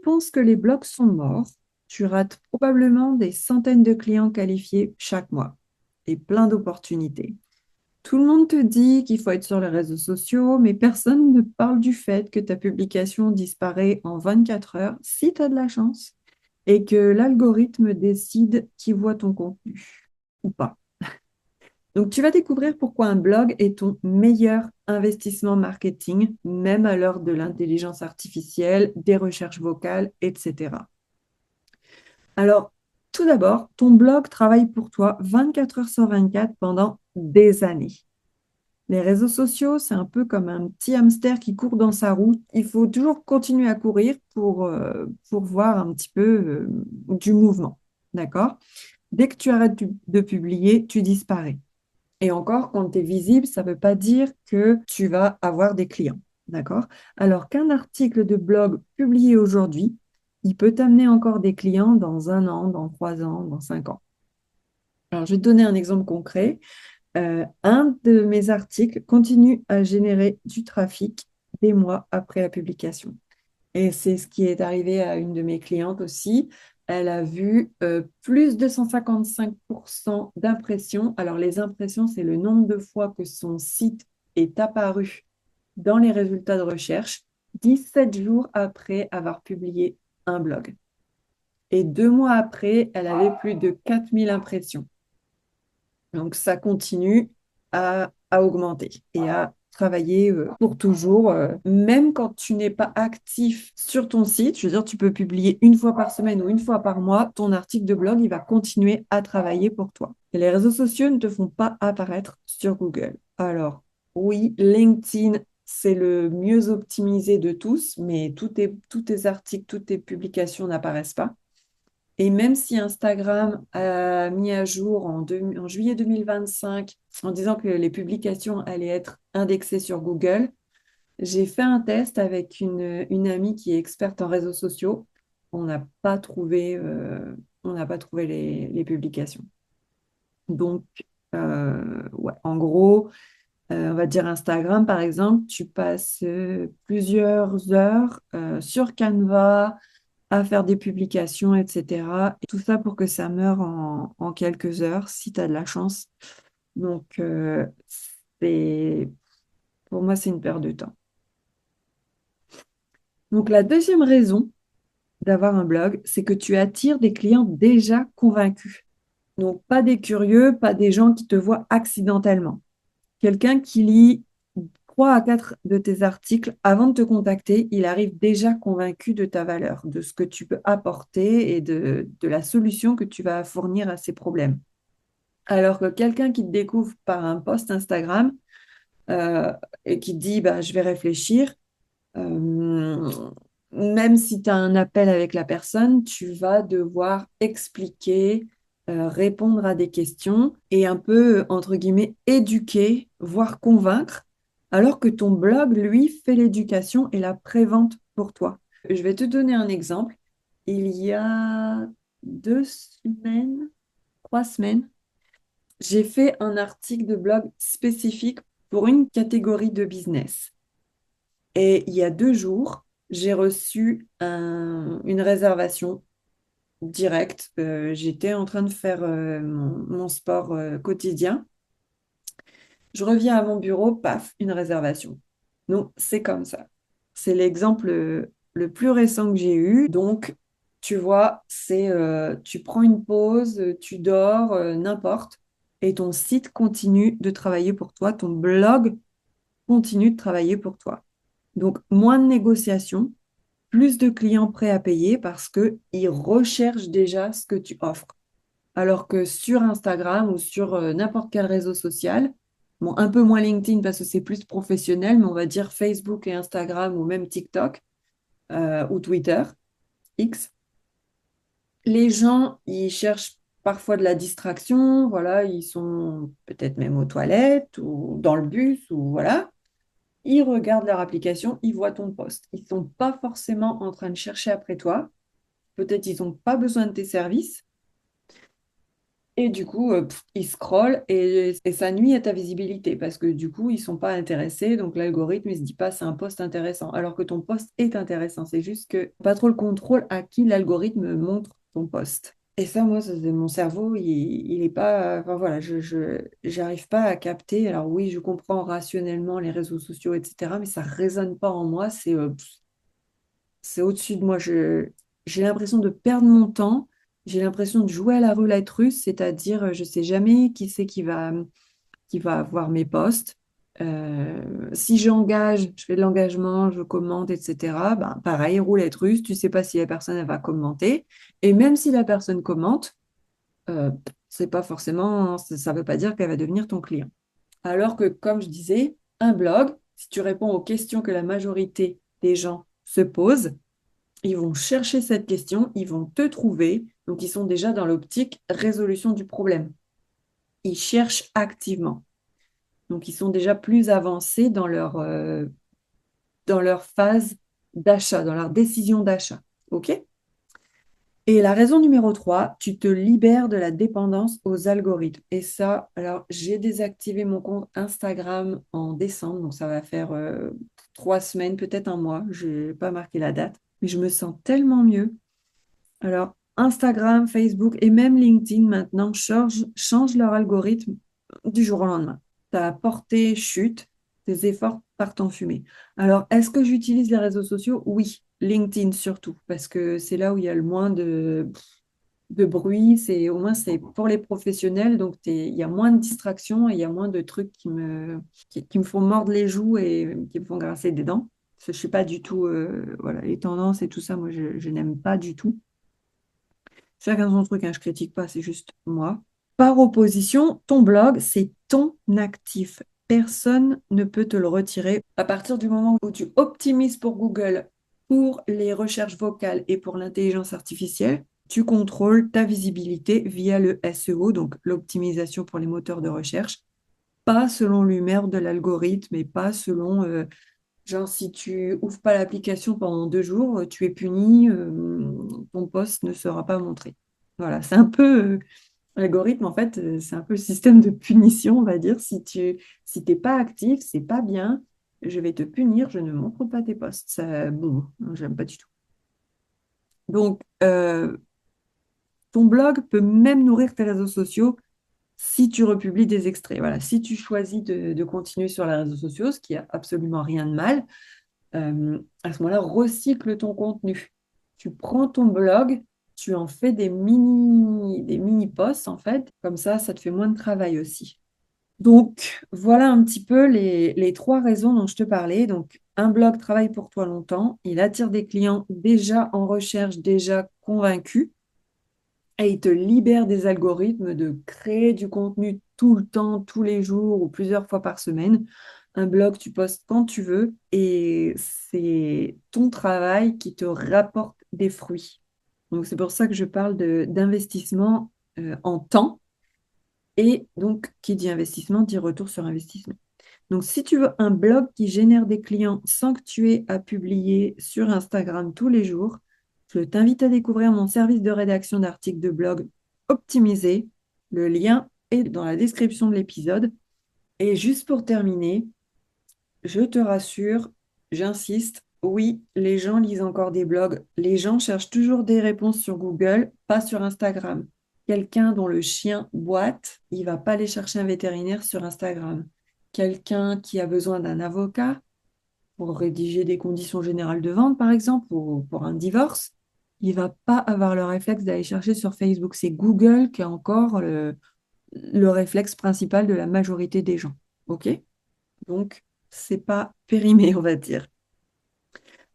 penses que les blogs sont morts, tu rates probablement des centaines de clients qualifiés chaque mois et plein d'opportunités. Tout le monde te dit qu'il faut être sur les réseaux sociaux, mais personne ne parle du fait que ta publication disparaît en 24 heures si tu as de la chance et que l'algorithme décide qui voit ton contenu ou pas. Donc, tu vas découvrir pourquoi un blog est ton meilleur investissement marketing, même à l'heure de l'intelligence artificielle, des recherches vocales, etc. Alors, tout d'abord, ton blog travaille pour toi 24 heures sur 24 pendant des années. Les réseaux sociaux, c'est un peu comme un petit hamster qui court dans sa roue. Il faut toujours continuer à courir pour voir un petit peu du mouvement. D'accord? Dès que tu arrêtes de publier, tu disparais. Et encore, quand tu es visible, ça ne veut pas dire que tu vas avoir des clients. D'accord? Alors qu'un article de blog publié aujourd'hui, il peut t'amener encore des clients dans 1 an, dans 3 ans, dans 5 ans. Alors, je vais te donner un exemple concret. Un de mes articles continue à générer du trafic des mois après la publication. Et c'est ce qui est arrivé à une de mes clientes aussi. Elle a vu plus de 155% d'impressions. Alors, les impressions, c'est le nombre de fois que son site est apparu dans les résultats de recherche 17 jours après avoir publié un blog. Et 2 mois après, elle avait plus de 4000 impressions. Donc, ça continue à augmenter et à travailler pour toujours. Même quand tu n'es pas actif sur ton site, je veux dire, tu peux publier une fois par semaine ou une fois par mois, ton article de blog, il va continuer à travailler pour toi. Et les réseaux sociaux ne te font pas apparaître sur Google. Alors, oui, LinkedIn, c'est le mieux optimisé de tous, mais tous tes articles, toutes tes publications n'apparaissent pas. Et même si Instagram a mis à jour en juillet 2025 en disant que les publications allaient être indexées sur Google, j'ai fait un test avec une amie qui est experte en réseaux sociaux. On n'a pas trouvé, on n'a pas trouvé les publications. Donc, ouais, en gros, on va dire Instagram, par exemple, tu passes plusieurs heures sur Canva à faire des publications, etc. Et tout ça pour que ça meure en quelques heures, si tu as de la chance. Donc, c'est, pour moi, c'est une perte de temps. Donc, la deuxième raison d'avoir un blog, c'est que tu attires des clients déjà convaincus. Donc, pas des curieux, pas des gens qui te voient accidentellement. Quelqu'un qui lit 3 à 4 de tes articles avant de te contacter, il arrive déjà convaincu de ta valeur, de ce que tu peux apporter et de la solution que tu vas fournir à ses problèmes. Alors que quelqu'un qui te découvre par un post Instagram euh, et qui te dit bah, je vais réfléchir, euh, même si tu as un appel avec la personne, tu vas devoir expliquer, répondre à des questions et un peu, entre guillemets, éduquer, voire convaincre, alors que ton blog, lui, fait l'éducation et la prévente pour toi. Je vais te donner un exemple. Il y a 2 semaines, 3 semaines, j'ai fait un article de blog spécifique pour une catégorie de business. Et il y a 2 jours, j'ai reçu une réservation directe. J'étais en train de faire mon sport quotidien. Je reviens à mon bureau, paf, une réservation. Donc, c'est comme ça. C'est l'exemple le plus récent que j'ai eu. Donc, tu vois, tu prends une pause, tu dors, n'importe, et ton site continue de travailler pour toi, ton blog continue de travailler pour toi. Donc, moins de négociations, plus de clients prêts à payer parce qu'ils recherchent déjà ce que tu offres. Alors que sur Instagram ou sur n'importe quel réseau social, bon, un peu moins LinkedIn parce que c'est plus professionnel, mais on va dire Facebook et Instagram ou même TikTok ou Twitter, X, les gens, ils cherchent parfois de la distraction, voilà, ils sont peut-être même aux toilettes ou dans le bus ou voilà. Ils regardent leur application, ils voient ton post. Ils ne sont pas forcément en train de chercher après toi. Peut-être ils n'ont pas besoin de tes services. Et du coup, ils scrollent et ça nuit à ta visibilité parce que du coup, ils sont pas intéressés. Donc l'algorithme, il se dit pas c'est un post intéressant, alors que ton post est intéressant. C'est juste que pas trop le contrôle à qui l'algorithme montre ton post. Et ça, moi, mon cerveau, il est pas. Enfin voilà, j'arrive pas à capter. Alors oui, je comprends rationnellement les réseaux sociaux, etc., mais ça résonne pas en moi. C'est au-dessus de moi. J'ai l'impression de perdre mon temps. J'ai l'impression de jouer à la roulette russe, c'est-à-dire, je sais jamais qui c'est qui va voir mes posts. Si j'engage, je fais de l'engagement, je commente, etc. Ben, pareil, roulette russe, tu sais pas si la personne elle va commenter. Et même si la personne commente, c'est pas forcément, ça veut pas dire qu'elle va devenir ton client. Alors que, comme je disais, un blog, si tu réponds aux questions que la majorité des gens se posent, ils vont chercher cette question, ils vont te trouver, donc ils sont déjà dans l'optique résolution du problème. Ils cherchent activement. Donc ils sont déjà plus avancés dans leur phase d'achat, dans leur décision d'achat. OK? Et la raison numéro 3, tu te libères de la dépendance aux algorithmes. Et ça, alors j'ai désactivé mon compte Instagram en décembre, donc ça va faire 3 semaines, peut-être un mois, je n'ai pas marqué la date, mais je me sens tellement mieux. Alors, Instagram, Facebook et même LinkedIn maintenant changent leur algorithme du jour au lendemain. Ta portée chute, tes efforts partent en fumée. Alors, est-ce que j'utilise les réseaux sociaux? Oui, LinkedIn surtout, parce que c'est là où il y a le moins de bruit. Au moins, c'est pour les professionnels, donc il y a moins de distractions et il y a moins de trucs qui me font mordre les joues et qui me font grincer des dents. Parce que je suis pas du tout, voilà, les tendances et tout ça, moi, je n'aime pas du tout. Chacun son truc, hein, je critique pas, c'est juste moi. Par opposition, ton blog, c'est ton actif. Personne ne peut te le retirer. À partir du moment où tu optimises pour Google, pour les recherches vocales et pour l'intelligence artificielle, tu contrôles ta visibilité via le SEO, donc l'optimisation pour les moteurs de recherche, pas selon l'humeur de l'algorithme et pas selon, genre, si tu ouvres pas l'application pendant 2 jours, tu es puni, ton post ne sera pas montré. Voilà, c'est un peu l'algorithme, en fait, c'est un peu le système de punition, on va dire. Si t'es pas actif, c'est pas bien, je vais te punir, je ne montre pas tes posts. Ça, bon, j'aime pas du tout. Donc, ton blog peut même nourrir tes réseaux sociaux si tu republies des extraits. Voilà, si tu choisis de continuer sur les réseaux sociaux, ce qui a absolument rien de mal, à ce moment-là, recycle ton contenu. Tu prends ton blog, tu en fais des mini posts, en fait. Comme ça te fait moins de travail aussi. Donc, voilà un petit peu les 3 raisons dont je te parlais. Donc, un blog travaille pour toi longtemps. Il attire des clients déjà en recherche, déjà convaincus. Et il te libère des algorithmes de créer du contenu tout le temps, tous les jours ou plusieurs fois par semaine. Un blog, tu postes quand tu veux et c'est ton travail qui te rapporte des fruits. Donc, c'est pour ça que je parle d'investissement en temps. Et donc, qui dit investissement dit retour sur investissement. Donc, si tu veux un blog qui génère des clients sans que tu aies à publier sur Instagram tous les jours, je t'invite à découvrir mon service de rédaction d'articles de blog optimisé. Le lien est dans la description de l'épisode. Et juste pour terminer, je te rassure, j'insiste, oui, les gens lisent encore des blogs. Les gens cherchent toujours des réponses sur Google, pas sur Instagram. Quelqu'un dont le chien boite, il va pas aller chercher un vétérinaire sur Instagram. Quelqu'un qui a besoin d'un avocat pour rédiger des conditions générales de vente, par exemple, ou pour un divorce, il va pas avoir le réflexe d'aller chercher sur Facebook. C'est Google qui a encore le réflexe principal de la majorité des gens. OK? Donc, c'est pas périmé, on va dire.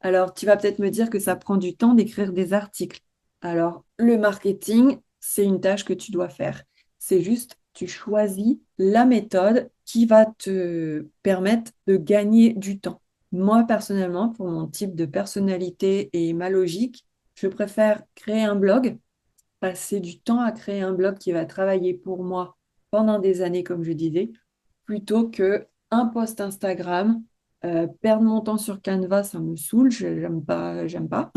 Alors, tu vas peut-être me dire que ça prend du temps d'écrire des articles. Alors, le marketing, c'est une tâche que tu dois faire. C'est juste, tu choisis la méthode qui va te permettre de gagner du temps. Moi, personnellement, pour mon type de personnalité et ma logique, je préfère créer un blog, passer du temps à créer un blog qui va travailler pour moi pendant des années, comme je disais, plutôt que un post Instagram. Perdre mon temps sur Canva, ça me saoule, j'aime pas, j'aime pas.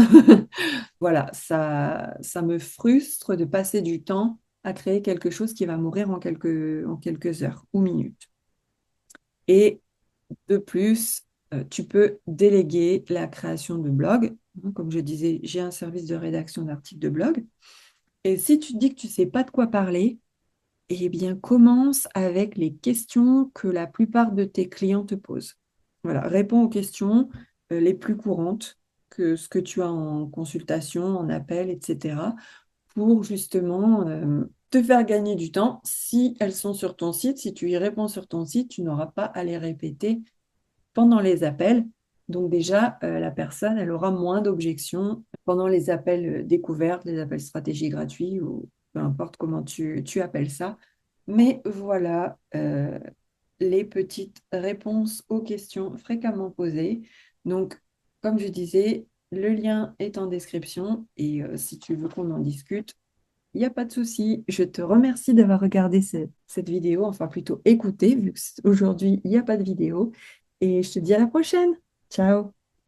Voilà, ça me frustre de passer du temps à créer quelque chose qui va mourir en quelques heures ou minutes. Et de plus, tu peux déléguer la création de blog. Comme je disais, j'ai un service de rédaction d'articles de blog. Et si tu te dis que tu ne sais pas de quoi parler, eh bien, commence avec les questions que la plupart de tes clients te posent. Voilà, réponds aux questions les plus courantes que ce que tu as en consultation, en appel, etc., pour justement te faire gagner du temps. Si elles sont sur ton site, si tu y réponds sur ton site, tu n'auras pas à les répéter pendant les appels. Donc déjà, la personne, elle aura moins d'objections pendant les appels découvertes, les appels stratégie gratuits ou peu importe comment tu appelles ça. Mais voilà les petites réponses aux questions fréquemment posées. Donc, comme je disais, le lien est en description et si tu veux qu'on en discute, il n'y a pas de souci. Je te remercie d'avoir regardé cette vidéo, enfin plutôt écouté, vu qu'aujourd'hui, il n'y a pas de vidéo. Et je te dis à la prochaine. Ciao.